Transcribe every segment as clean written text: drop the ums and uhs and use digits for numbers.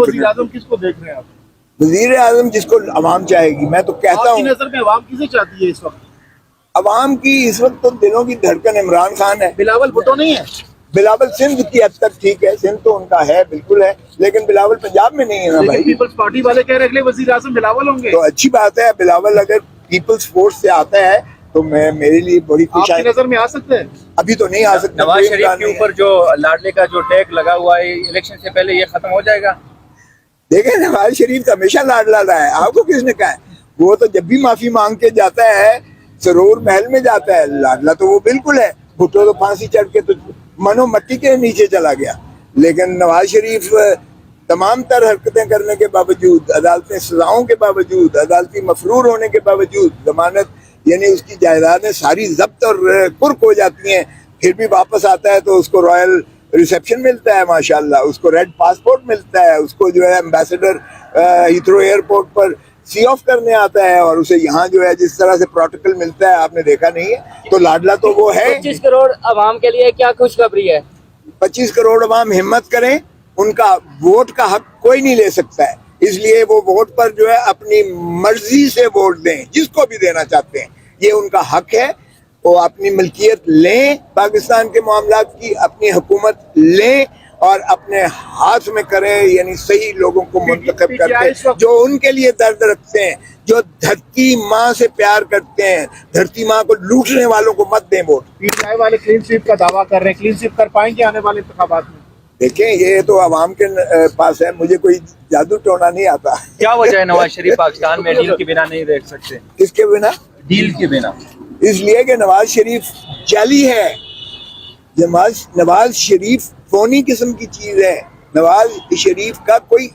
वज़ीर आज़म किसको देख रहे हैं आप? वजीर आजम जिसको अवाम चाहेगी। मैं तो कहता आपकी हूँ नजर में अवाम किसे चाहती है इस वक्त? अवाम की इस वक्त तो दिलों की धड़कन इमरान खान है। बिलावल भुट्टो नहीं है? बिलावल सिंध की हद तक ठीक है, सिंध तो उनका है, बिल्कुल है, लेकिन बिलावल पंजाब में नहीं है ना लेकिन भाई। पीपल्स पार्टी वाले कह रहे हैं अगले वज़ीर आज़म बिलावल होंगे। तो अच्छी बात है, बिलावल अगर पीपल्स फोर्स से आता है तो मैं मेरे लिए बड़ी खुश आपकी है। नजर में आ सकते हैं? अभी तो नहीं आ सकता। नवाज शरीफ के ऊपर जो लाडले का जो टैग लगा हुआ है, इलेक्शन से पहले ये खत्म हो जाएगा? देखें, नवाज शरीफ तो हमेशा लाडला रहा है। आपको किसने कहा है? वो तो जब भी माफी मांग के जाता है सरोवर महल में जाता है, लाडला तो वो बिल्कुल है। भुट्टो तो फांसी चढ़ के तो मनो मट्टी के नीचे चला गया, लेकिन नवाज शरीफ तमाम तर हरकतें करने के बावजूद, अदालती सजाओं के बावजूद, अदालती मफरूर होने के बावजूद, जमानत यानी उसकी जायदादें सारी जब्त और कुर्क हो जाती हैं, फिर भी वापस आता है तो उसको रॉयल रिसेप्शन मिलता है, माशाल्लाह, उसको रेड पासपोर्ट मिलता है, उसको जो है एम्बेसडर हीथ्रो एयरपोर्ट पर सी ऑफ करने आता है, और उसे यहाँ जो है जिस तरह से प्रोटोकॉल मिलता है आपने देखा नहीं है। तो लाडला तो वो है। 25 करोड़ अवाम के लिए क्या खुशखबरी है? 25 करोड़ अवाम हिम्मत करें, उनका वोट का हक कोई नहीं ले सकता है, इसलिए वो वोट पर जो है अपनी मर्जी से वोट दें, जिसको भी देना चाहते हैं, ये उनका हक है। वो अपनी मिल्कियत लें, पाकिस्तान के मामलात की अपनी हुकूमत लें और अपने हाथ में करें, यानी सही लोगों को मुंतखब करके जो उनके लिए दर्द रखते हैं, जो धरती माँ से प्यार करते हैं, धरती माँ को लूटने वालों को मत दें वोट। पीटीआई वाले क्लीन स्वीप का दावा कर रहे हैं, क्लीन स्वीप कर पाएंगे आने वाले इंतखाबात में? देखें, ये तो आवाम के पास है, मुझे कोई जादू टोना नहीं आता। क्या वजह है नवाज शरीफ पाकिस्तान में डील के बिना नहीं रह सकते? किसके बिना? डील के बिना। इसलिए कि नवाज शरीफ जाली है। नवाज शरीफ फोनी किस्म की चीज है। नवाज शरीफ का कोई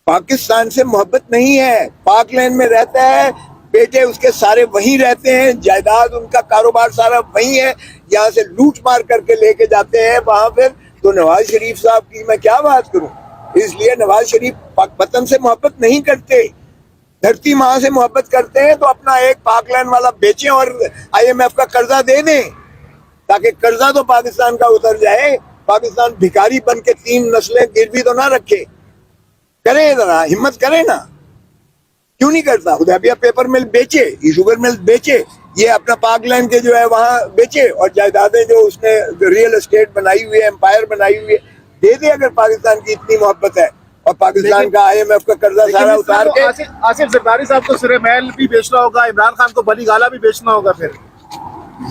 पाकिस्तान से मोहब्बत नहीं है। पाक लैंड में रहता है, बेटे उसके सारे वहीं रहते हैं, जायदाद उनका कारोबार सारा वहीं है, यहाँ से लूट मार करके लेके जाते हैं वहां पर। तो नवाज शरीफ साहब की मैं क्या बात करूं। इसलिए नवाज शरीफ वतन से मोहब्बत नहीं करते, धरती माँ से मोहब्बत करते हैं। तो अपना एक पाकलैंड वाला बेचें और IMF का कर्जा दे दें, ताकि कर्जा तो पाकिस्तान का उतर जाए। पाकिस्तान भिखारी बन के 3 नस्लें गिरवी तो ना रखे। करें जरा, हिम्मत करें ना, क्यों नहीं करता? हुदैबिया पेपर मिल बेचे, ये शुगर मिल बेचे, ये अपना पाकलैंड के जो है वहां बेचे, और जायदादें जो उसने रियल एस्टेट बनाई हुई है, एम्पायर बनाई हुई है, दे दे। अगर पाकिस्तान की इतनी मोहब्बत है, और पाकिस्तान का IMF का कर्जा सारा उतार के। आसिफ जरदारी साहब को सिरे महल भी बेचना होगा, इमरान खान को बली गाला भी बेचना होगा। फिर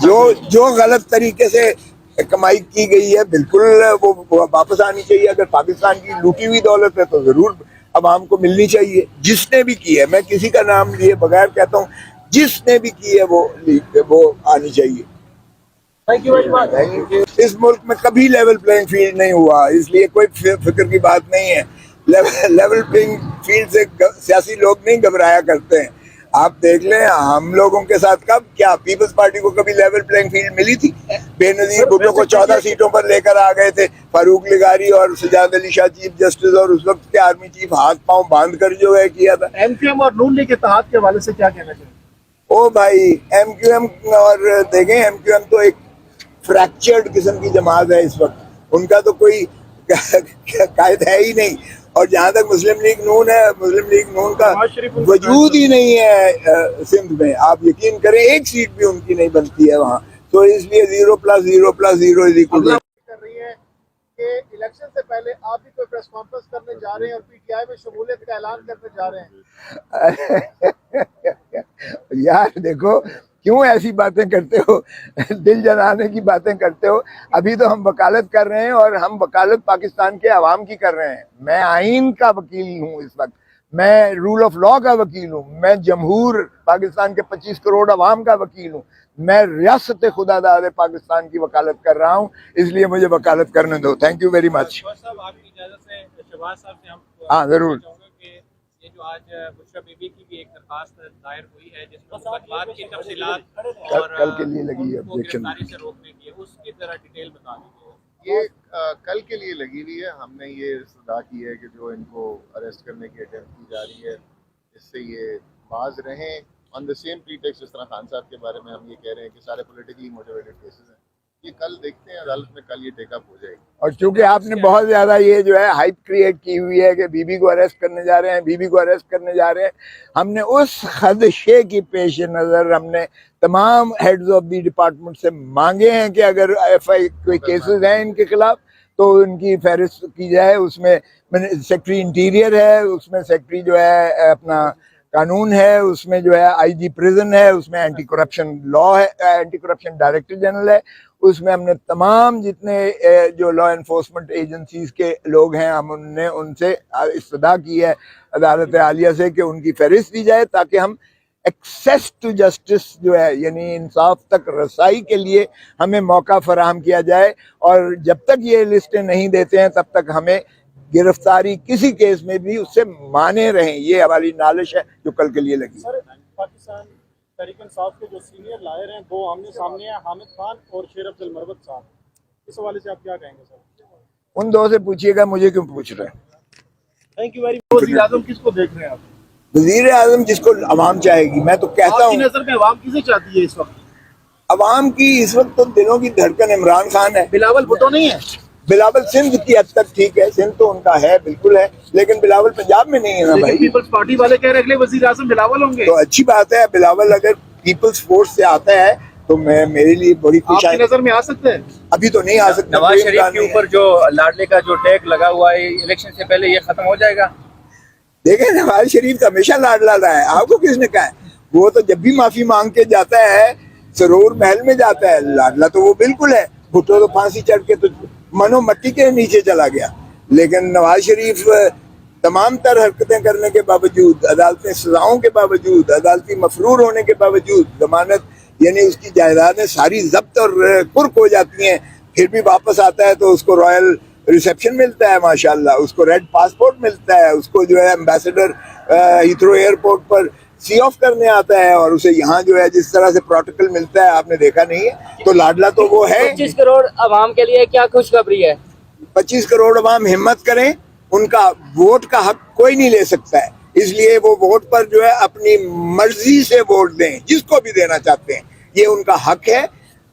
जो गलत तरीके से कमाई की गई है, बिल्कुल वो वापस आनी चाहिए। अगर पाकिस्तान की लूटी हुई दौलत है तो जरूर अवाम को मिलनी चाहिए। जिसने भी की है, मैं किसी का नाम लिए बगैर कहता हूँ, जिसने भी की है वो आनी चाहिए। Thank you. इस मुल्क में कभी लेवल प्लेइंग फील्ड नहीं हुआ, इसलिए कोई फिक्र की बात नहीं है। लेवल प्लेइंग फील्ड से सियासी लोग नहीं घबराया करते हैं। आप देख लें, हम लोगों के साथ कब क्या पीपल्स पार्टी को कभी लेवल प्लेइंग फील्ड मिली थी? बेनजीर भुट्टो को 14 सीटों पर लेकर आ गए थे फारूक लिगारी और सजाद अली शाह चीफ जस्टिस, और उस वक्त के आर्मी चीफ हाथ पांव बांध कर जो है किया था। MQM और नून लीग इत्तेहाद के हवाले से क्या कहना चाहिए? ओ भाई, MQM और देखें, MQM तो एक फ्रैक्चर्ड किस्म की जमात है इस वक्त, उनका तो कोई कायद है ही नहीं। और जहाँ तक मुस्लिम लीग नून है, मुस्लिम लीग नून का वजूद ही नहीं है सिंध में। आप यकीन करें, एक सीट भी उनकी नहीं बनती है वहाँ। तो इसलिए 0 + 0 + 0 = कर रही है कि इलेक्शन से पहले आप भी कोई प्रेस कॉन्फ्रेंस करने जा रहे हैं और PTI में शमूलियत का ऐलान करने जा रहे हैं। यार देखो, क्यों ऐसी बातें करते हो, दिल जलाने की बातें करते हो। अभी तो हम वकालत कर रहे हैं, और हम वकालत पाकिस्तान के अवाम की कर रहे हैं। मैं आइन का वकील हूँ इस वक्त, मैं रूल ऑफ लॉ का वकील हूँ, मैं जमहूर पाकिस्तान के 25 करोड़ अवाम का वकील हूँ, मैं रियासत खुदादाद पाकिस्तान की वकालत कर रहा हूँ, इसलिए मुझे वकालत करने दो। Thank you very much. हाँ जरूर। ये जो आज बुशरा बीबी की भी एक दरखास्त दायर हुई है, जिसमें मुकदमात की तफसीलात और कल के लिए लगी है ऑब्जेक्शन, से रोकने की, उसकी जरा डिटेल बता दीजिए। ये कल के लिए लगी हुई है। हमने ये सलाह की है कि जो इनको अरेस्ट करने की अटेम्प्ट की जा रही है, इससे ये बाज रहें। ऑन द सेम प्रीटेक्स्ट, जिस तरह खान साहब के बारे में हम ये कह रहे हैं कि सारे पॉलिटिकली मोटिवेटेड केसेस हैं, ये कल देखते हैं अदालत में, कल ये टेकअप हो जाएगी। और चूंकि आपने बहुत ज्यादा ये जो है हाइप क्रिएट की हुई है कि बीबी को अरेस्ट करने जा रहे हैं, बीबी को अरेस्ट करने जा रहे हैं, हमने उस खदशे की पेश नजर हमने तमाम हेड्स ऑफ द डिपार्टमेंट से मांगे हैं कि अगर एफआई कोई केसेस हैं इनके खिलाफ तो उनकी फहरिस्त की जाए। उसमें सेक्रेटरी इंटीरियर है, उसमें सेक्रेटरी जो है अपना कानून है, उसमें जो है आईजी प्रिजन है, उसमें एंटी करप्शन लॉ है, एंटी करप्शन डायरेक्टर जनरल है, उसमें हमने तमाम जितने जो लॉ एनफोर्समेंट एजेंसीज के लोग हैं हम उनसे इस्तदा की है अदालत आलिया से कि उनकी फहरिस्त दी जाए ताकि हम एक्सेस टू जस्टिस जो है यानी इंसाफ तक रसाई के लिए हमें मौका फराहम किया जाए। और जब तक ये लिस्टें नहीं देते हैं तब तक हमें गिरफ्तारी किसी केस में भी उससे माने रहें, ये हमारी नालिश है जो कल के लिए लगी। सर पाकिस्तान तहरीक इंसाफ के जो सीनियर लायर हैं वो आमने सामने हैं, हामिद खान और शेर अफजल मरवत साहब, इस हवाले से आप क्या कहेंगे सर? उन दो से पूछिएगा, मुझे क्यों पूछ रहे हैं। Thank you very much. वज़ीर आज़म किसको देख रहे हैं आप? वजीर आजम जिसको अवाम चाहेगी, मैं तो कहता आपकी हूँ नजर में अवाम किसे चाहती है इस वक्त? अवाम की इस वक्त तो दिलों की धड़कन इमरान खान है। बिलावल भुट्टो नहीं है? बिलावल सिंध की हद तक ठीक है, सिंध तो उनका है, बिल्कुल है, लेकिन बिलावल पंजाब में नहीं है ना भाई। पीपल्स पार्टी वाले कह रहे अगले वज़ीर आज़म बिलावल होंगे। तो अच्छी बात है, बिलावल अगर पीपल्स फोर्स से आता है तो मैं मेरे लिए बड़ी खुश आपकी नजर में आ सकते हैं? अभी तो नहीं आ सकता। नवाज शरीफ के ऊपर जो लाडले का जो टैग लगा हुआ है इलेक्शन से पहले ये खत्म हो जाएगा? देखें, नवाज शरीफ का हमेशा लाडला रहा है, आपको किसने कहा है? वो तो जब भी माफी मांग के जाता है सरोवर महल में जाता है, लाडला तो वो बिल्कुल है। भुट्टो तो फांसी चढ़ के तो मनो मट्टी के नीचे चला गया, लेकिन नवाज शरीफ तमाम तर हरकतें करने के बावजूद, अदालती सजाओं के बावजूद, अदालती मफरूर होने के बावजूद, जमानत यानी उसकी जायदादें सारी जब्त और कुर्क हो जाती हैं, फिर भी वापस आता है तो उसको रॉयल रिसेप्शन मिलता है माशाल्लाह, उसको रेड पासपोर्ट मिलता है, उसको जो है एम्बेसडर हीथ्रो एयरपोर्ट पर सी ऑफ करने आता है, और उसे यहाँ जो है जिस तरह से प्रोटोकॉल मिलता है आपने देखा नहीं है। तो लाडला तो वो है। 25 करोड़ अवाम के लिए क्या खुशखबरी है? 25 करोड़ अवाम हिम्मत करें, उनका वोट का हक कोई नहीं ले सकता है, इसलिए वो वोट पर जो है अपनी मर्जी से वोट दें, जिसको भी देना चाहते हैं, ये उनका हक है।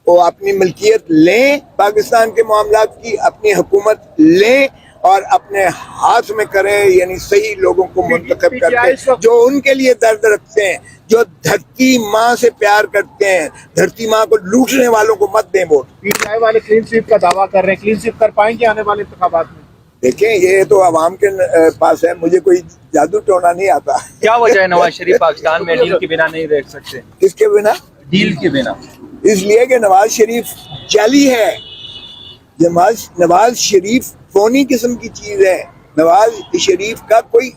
वो अपनी मिल्कियत लें, पाकिस्तान के मामलात की अपनी हुकूमत लें और अपने हाथ में करें, यानी सही लोगों को मुंतखब करके जो उनके लिए दर्द रखते हैं, जो धरती माँ से प्यार करते हैं, धरती माँ को लूटने वालों को मत दें वोट। पीटीआई वाले क्लीन स्वीप का दावा कर रहे हैं, क्लीन स्वीप कर पाएंगे आने वाले इंतखाबात में? देखें, ये तो आवाम के पास है, मुझे कोई जादू टोना नहीं आता। क्या वजह है नवाज शरीफ पाकिस्तान में डील के बिना नहीं रह सकते? किसके बिना? डील के बिना इसलिए कि नवाज शरीफ जाली है। नवाज शरीफ फोनी किस्म की चीज है। नवाज शरीफ का कोई